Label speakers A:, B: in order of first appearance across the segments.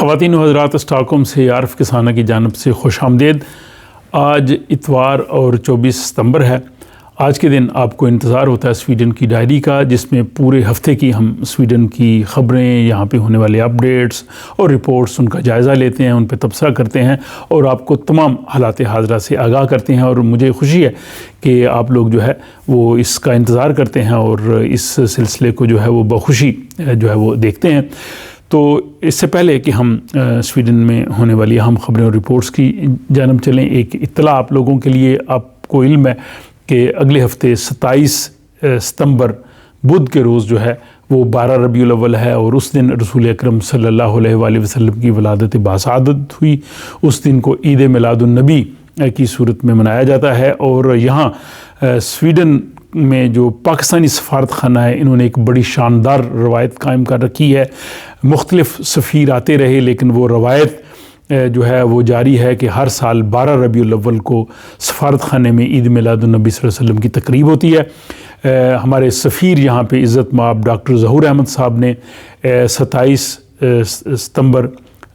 A: خواتین و حضرات، اسٹاک ہوم سے عارف کسانہ کی جانب سے خوش آمدید۔ آج اتوار اور 24 ستمبر ہے۔ آج کے دن آپ کو انتظار ہوتا ہے سویڈن کی ڈائری کا، جس میں پورے ہفتے کی ہم سویڈن کی خبریں، یہاں پہ ہونے والے اپڈیٹس اور رپورٹس، ان کا جائزہ لیتے ہیں، ان پہ تبصرہ کرتے ہیں اور آپ کو تمام حالات حاضرہ سے آگاہ کرتے ہیں۔ اور مجھے خوشی ہے کہ آپ لوگ جو ہے وہ اس کا انتظار کرتے ہیں اور اس سلسلے کو جو ہے وہ بخوشی جو ہے وہ دیکھتے ہیں۔ تو اس سے پہلے کہ ہم سویڈن میں ہونے والی اہم خبریں اور رپورٹس کی جانب چلیں، ایک اطلاع آپ لوگوں کے لیے۔ آپ کو علم ہے کہ اگلے ہفتے 27 ستمبر بدھ کے روز جو ہے وہ 12 ربیع الاول ہے، اور اس دن رسول اکرم صلی اللہ علیہ وآلہ وسلم کی ولادت باسعادت ہوئی۔ اس دن کو عید میلاد النبی کی صورت میں منایا جاتا ہے، اور یہاں سویڈن میں جو پاکستانی سفارت خانہ ہے، انہوں نے ایک بڑی شاندار روایت قائم کر رکھی ہے۔ مختلف سفیر آتے رہے، لیکن وہ روایت جو ہے وہ جاری ہے کہ ہر سال 12 ربیع الاول کو سفارت خانے میں عید میلاد النبی صلی اللہ علیہ وسلم کی تقریب ہوتی ہے۔ ہمارے سفیر یہاں پہ عزت مآب ڈاکٹر ظہور احمد صاحب نے 27 ستمبر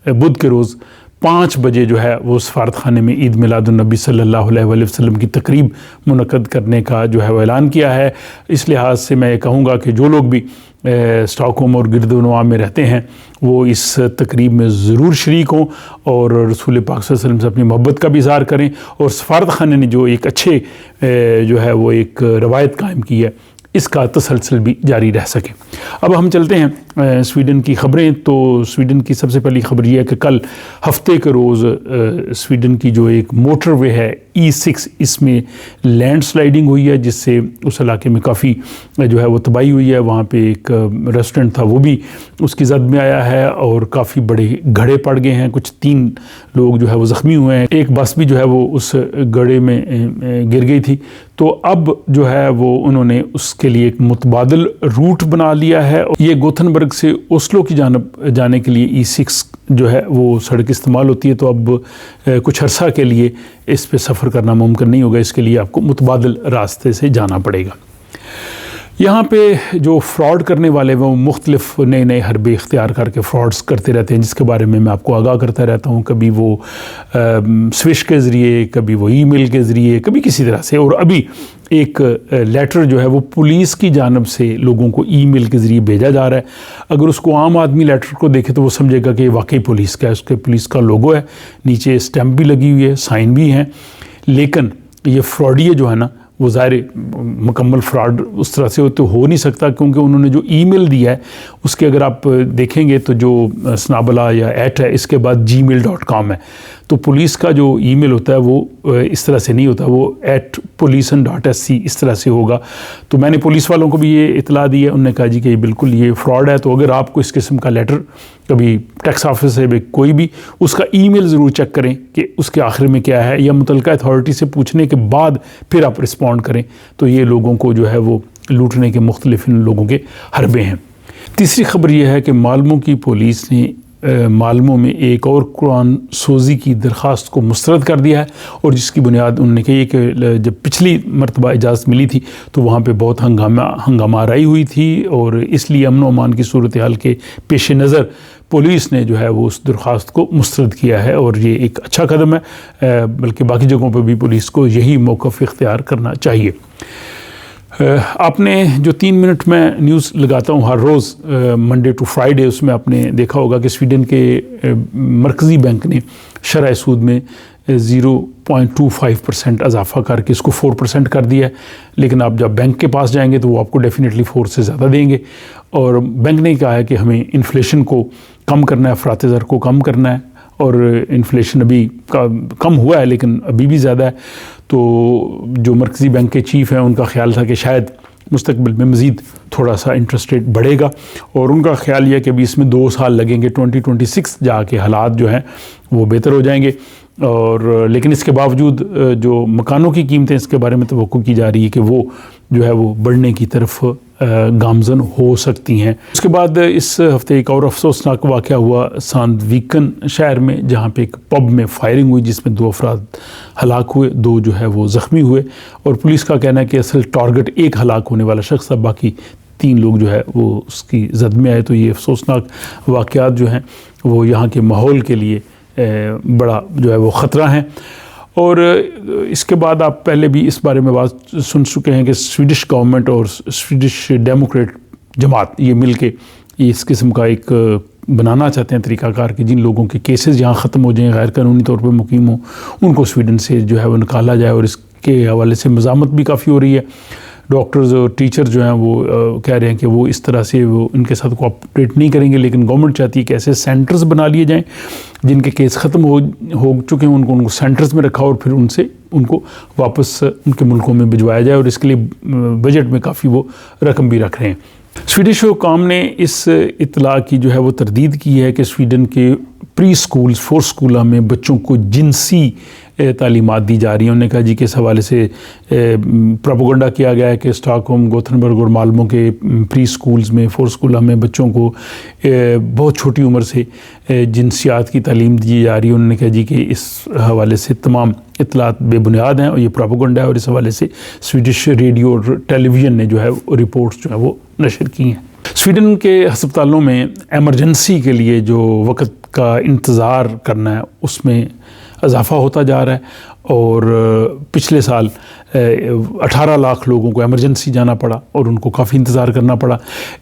A: بدھ کے روز 5 بجے جو ہے وہ سفارت خانے میں عید میلاد النبی صلی اللہ علیہ وآلہ وسلم کی تقریب منعقد کرنے کا جو ہے وہ اعلان کیا ہے۔ اس لحاظ سے میں یہ کہوں گا کہ جو لوگ بھی اسٹاک ہوم اور گرد و نواح میں رہتے ہیں وہ اس تقریب میں ضرور شریک ہوں اور رسول پاک صلی اللہ علیہ وسلم سے اپنی محبت کا بھی اظہار کریں، اور سفارت خانے نے جو ایک اچھے جو ہے وہ ایک روایت قائم کی ہے، اس کا تسلسل بھی جاری رہ سکے۔ اب ہم چلتے ہیں سویڈن کی خبریں۔ تو سویڈن کی سب سے پہلی خبر یہ ہے کہ کل ہفتے کے روز سویڈن کی جو ایک موٹر وے ہے E6، اس میں لینڈ سلائیڈنگ ہوئی ہے، جس سے اس علاقے میں کافی جو ہے وہ تباہی ہوئی ہے۔ وہاں پہ ایک ریسٹورنٹ تھا، وہ بھی اس کی زد میں آیا ہے، اور کافی بڑے گڑھے پڑ گئے ہیں، کچھ 3 لوگ جو ہے وہ زخمی ہوئے ہیں۔ ایک بس بھی جو ہے وہ اس گڑھے میں گر گئی تھی۔ تو اب جو ہے وہ انہوں نے اس کے لیے ایک متبادل روٹ بنا لیا ہے۔ یہ گوتھنبرگ سے اوسلو کی جانب جانے کے لیے E6 جو ہے وہ سڑک استعمال ہوتی ہے، تو اب کچھ عرصہ کے لیے اس پہ سفر کرنا ممکن نہیں ہوگا، اس کے لیے آپ کو متبادل راستے سے جانا پڑے گا۔ یہاں پہ جو فراڈ کرنے والے وہ مختلف نئے حربے اختیار کر کے فراڈز کرتے رہتے ہیں، جس کے بارے میں آپ کو آگاہ کرتا رہتا ہوں۔ کبھی وہ سوئش کے ذریعے، کبھی وہ ای میل کے ذریعے، کبھی کسی طرح سے۔ اور ابھی ایک لیٹر جو ہے وہ پولیس کی جانب سے لوگوں کو ای میل کے ذریعے بھیجا جا رہا ہے۔ اگر اس کو عام آدمی لیٹر کو دیکھے تو وہ سمجھے گا کہ یہ واقعی پولیس کا ہے، اس کے پولیس کا لوگو ہے، نیچے اسٹیمپ بھی لگی ہوئی ہے، سائن بھی ہیں، لیکن یہ فراڈیے جو ہے نا، وہ ظاہر مکمل فراڈ اس طرح سے تو ہو نہیں سکتا، کیونکہ انہوں نے جو ای میل دیا ہے اس کے اگر آپ دیکھیں گے تو جو سنابلا یا ایٹ ہے، اس کے بعد gmail.com ہے۔ تو پولیس کا جو ای میل ہوتا ہے وہ اس طرح سے نہیں ہوتا، وہ @policen.sc اس طرح سے ہوگا۔ تو میں نے پولیس والوں کو بھی یہ اطلاع دی ہے، انہوں نے کہا جی کہ یہ بالکل یہ فراڈ ہے۔ تو اگر آپ کو اس قسم کا لیٹر کبھی ٹیکس آفس سے کوئی بھی، اس کا ای میل ضرور چیک کریں کہ اس کے آخر میں کیا ہے، یا متعلقہ اتھارٹی سے پوچھنے کے بعد پھر آپ رسپونڈ کریں۔ تو یہ لوگوں کو جو ہے وہ لوٹنے کے مختلف ان لوگوں کے حربے ہیں۔ تیسری خبر یہ ہے کہ مالمو کی پولیس نے مالمو میں ایک اور قرآن سوزی کی درخواست کو مسترد کر دیا ہے، اور جس کی بنیاد انہوں نے کہی کہ جب پچھلی مرتبہ اجازت ملی تھی تو وہاں پہ بہت ہنگامہ آرائی ہوئی تھی، اور اس لیے امن و امان کی صورتحال کے پیش نظر پولیس نے جو ہے وہ اس درخواست کو مسترد کیا ہے، اور یہ ایک اچھا قدم ہے، بلکہ باقی جگہوں پہ بھی پولیس کو یہی موقف اختیار کرنا چاہیے۔ آپ نے جو 3 منٹ میں نیوز لگاتا ہوں ہر روز منڈے ٹو فرائیڈے، اس میں آپ نے دیکھا ہوگا کہ سویڈن کے مرکزی بینک نے شرح سود میں 0.25% اضافہ کر کے اس کو 4% کر دیا ہے، لیکن آپ جب بینک کے پاس جائیں گے تو وہ آپ کو ڈیفینیٹلی 4 سے زیادہ دیں گے۔ اور بینک نے کہا ہے کہ ہمیں انفلیشن کو کم کرنا ہے، افراط زر کو کم کرنا ہے، اور انفلیشن ابھی کم ہوا ہے لیکن ابھی بھی زیادہ ہے۔ تو جو مرکزی بینک کے چیف ہیں ان کا خیال تھا کہ شاید مستقبل میں مزید تھوڑا سا انٹرسٹ ریٹ بڑھے گا، اور ان کا خیال یہ ہے کہ ابھی اس میں 2 سال لگیں گے، 2026 جا کے حالات جو ہیں وہ بہتر ہو جائیں گے۔ اور لیکن اس کے باوجود جو مکانوں کی قیمتیں اس کے بارے میں توقع کی جا رہی ہے کہ وہ جو ہے وہ بڑھنے کی طرف گامزن ہو سکتی ہیں۔ اس کے بعد اس ہفتے ایک اور افسوسناک واقعہ ہوا ساندویکن شہر میں، جہاں پہ ایک پب میں فائرنگ ہوئی جس میں 2 افراد ہلاک ہوئے، 2 جو ہے وہ زخمی ہوئے، اور پولیس کا کہنا ہے کہ اصل ٹارگٹ ایک ہلاک ہونے والا شخص تھا، باقی 3 لوگ جو ہے وہ اس کی زد میں آئے. تو یہ افسوسناک واقعات جو ہیں وہ یہاں کے ماحول کے لیے بڑا جو ہے وہ خطرہ ہیں. اور اس کے بعد آپ پہلے بھی اس بارے میں بات سن چکے ہیں کہ سویڈش گورنمنٹ اور سویڈش ڈیموکریٹ جماعت یہ مل کے اس قسم کا ایک بنانا چاہتے ہیں طریقہ کار کہ جن لوگوں کے کیسز یہاں ختم ہو جائیں, غیر قانونی طور پہ مقیم ہوں, ان کو سویڈن سے جو ہے وہ نکالا جائے. اور اس کے حوالے سے مزاحمت بھی کافی ہو رہی ہے. ڈاکٹرز اور ٹیچر جو ہیں وہ کہہ رہے ہیں کہ وہ اس طرح سے وہ ان کے ساتھ کوآپریٹ نہیں کریں گے, لیکن گورنمنٹ چاہتی ہے کہ ایسے سینٹرز بنا لیے جائیں جن کے کیس ختم ہو چکے ہیں, ان کو سینٹرز میں رکھا اور پھر ان کو واپس ان کے ملکوں میں بھجوایا جائے. اور اس کے لیے بجٹ میں کافی وہ رقم بھی رکھ رہے ہیں. سویڈش حکام نے اس اطلاع کی جو ہے وہ تردید کی ہے کہ سویڈن کے پری اسکولز 4 اسکولوں میں بچوں کو جنسی تعلیمات دی جا رہی ہیں. انہوں نے کہا جی کہ اس حوالے سے پروپیگنڈا کیا گیا ہے کہ اسٹاک ہوم, گوتھنبرگ اور مالمو کے پری اسکولز میں 4 اسکولوں میں بچوں کو بہت چھوٹی عمر سے جنسیات کی تعلیم دی جا رہی ہے. انہوں نے کہا جی کہ اس حوالے سے تمام اطلاعات بے بنیاد ہیں اور یہ پروپیگنڈا ہے, اور اس حوالے سے سویڈش ریڈیو اور ٹیلی ویژن نے جو ہے رپورٹس جو ہے وہ نشر کی ہیں. سویڈن کے ہسپتالوں میں ایمرجنسی کے لیے جو وقت کا انتظار کرنا ہے اس میں اضافہ ہوتا جا رہا ہے. اور پچھلے سال 18 لاکھ لوگوں کو ایمرجنسی جانا پڑا اور ان کو کافی انتظار کرنا پڑا.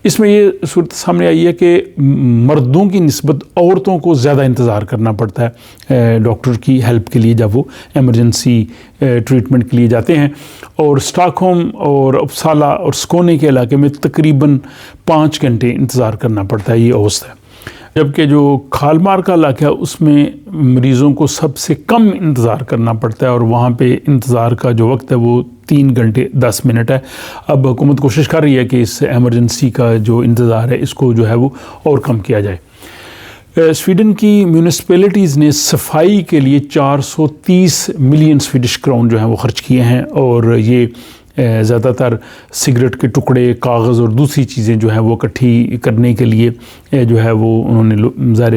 A: اس میں یہ صورت سامنے آئی ہے کہ مردوں کی نسبت عورتوں کو زیادہ انتظار کرنا پڑتا ہے ڈاکٹر کی ہیلپ کے لیے جب وہ ایمرجنسی ٹریٹمنٹ کے لیے جاتے ہیں. اور اسٹاک ہوم اور اپسالا اور سکونے کے علاقے میں تقریباً 5 گھنٹے انتظار کرنا پڑتا ہے, یہ اوسط ہے. جبکہ جو کھالمار کا علاقہ ہے اس میں مریضوں کو سب سے کم انتظار کرنا پڑتا ہے اور وہاں پہ انتظار کا جو وقت ہے وہ 3 گھنٹے 10 منٹ ہے. اب حکومت کوشش کر رہی ہے کہ اس ایمرجنسی کا جو انتظار ہے اس کو جو ہے وہ اور کم کیا جائے. سویڈن کی میونسپلٹیز نے صفائی کے لیے 430 ملین سویڈش کرون جو ہیں وہ خرچ کیے ہیں, اور یہ زیادہ تر سگریٹ کے ٹکڑے, کاغذ اور دوسری چیزیں جو ہیں وہ اکٹھی کرنے کے لیے جو ہے وہ انہوں نے ظاہر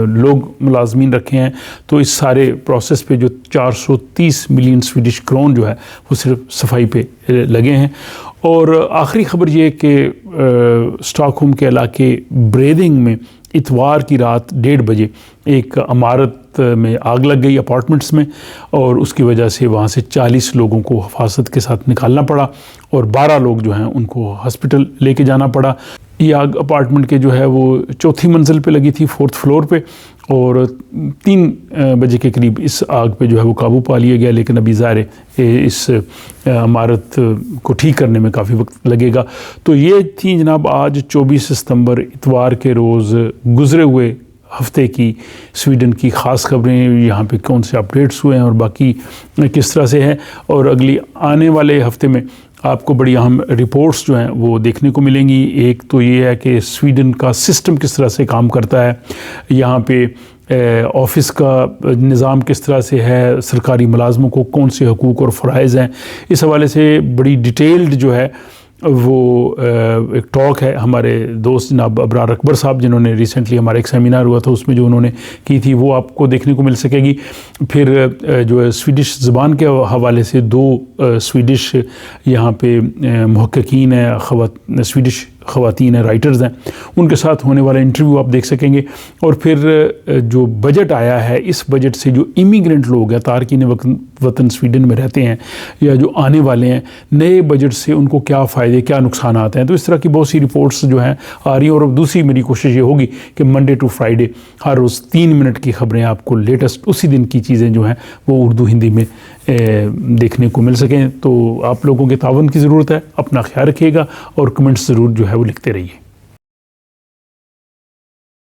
A: لوگ ملازمین رکھے ہیں. تو اس سارے پروسیس پہ جو 430 ملین سویڈش کرون جو ہے وہ صرف صفائی پہ لگے ہیں. اور آخری خبر یہ کہ اسٹاک ہوم کے علاقے بریدنگ میں اتوار کی رات 1:30 بجے ایک عمارت میں آگ لگ گئی اپارٹمنٹس میں, اور اس کی وجہ سے وہاں سے 40 لوگوں کو حفاظت کے ساتھ نکالنا پڑا اور 12 لوگ جو ہیں ان کو ہاسپٹل لے کے جانا پڑا. یہ آگ اپارٹمنٹ کے جو ہے وہ 4تھی منزل پہ لگی تھی, 4تھ فلور پہ, اور 3 بجے کے قریب اس آگ پہ جو ہے وہ قابو پا لیا گیا. لیکن ابھی ظاہر اس عمارت کو ٹھیک کرنے میں کافی وقت لگے گا. تو یہ تھی جناب آج 24 ستمبر اتوار کے روز گزرے ہوئے ہفتے کی سویڈن کی خاص خبریں. یہاں پہ کون سے اپڈیٹس ہوئے ہیں اور باقی کس طرح سے ہے, اور اگلی آنے والے ہفتے میں آپ کو بڑی اہم رپورٹس جو ہیں وہ دیکھنے کو ملیں گی. ایک تو یہ ہے کہ سویڈن کا سسٹم کس طرح سے کام کرتا ہے, یہاں پہ آفس کا نظام کس طرح سے ہے, سرکاری ملازموں کو کون سے حقوق اور فرائض ہیں. اس حوالے سے بڑی ڈیٹیلڈ جو ہے وہ ایک ٹاک ہے ہمارے دوست جناب ابرار اکبر صاحب, جنہوں نے ریسنٹلی ہمارا ایک سیمینار ہوا تھا اس میں جو انہوں نے کی تھی, وہ آپ کو دیکھنے کو مل سکے گی. پھر جو ہے سویڈش زبان کے حوالے سے 2 سویڈش یہاں پہ محققین ہیں, سویڈش خواتین ہیں, رائٹرز ہیں, ان کے ساتھ ہونے والا انٹرویو آپ دیکھ سکیں گے. اور پھر جو بجٹ آیا ہے, اس بجٹ سے جو امیگرنٹ لوگ ہیں, تارکین وطن سویڈن میں رہتے ہیں یا جو آنے والے ہیں, نئے بجٹ سے ان کو کیا فائدے کیا نقصانات ہیں. تو اس طرح کی بہت سی رپورٹس جو ہیں آ رہی ہیں. اور اب دوسری میری کوشش یہ ہوگی کہ منڈے ٹو فرائیڈے ہر روز 3 منٹ کی خبریں آپ کو لیٹسٹ اسی دن کی چیزیں جو ہیں وہ اردو ہندی میں دیکھنے کو مل سکیں. تو آپ لوگوں کے تعاون کی ضرورت ہے. اپنا خیال رکھیے گا اور کمنٹس ضرور جو ہے وہ لکھتے رہیے.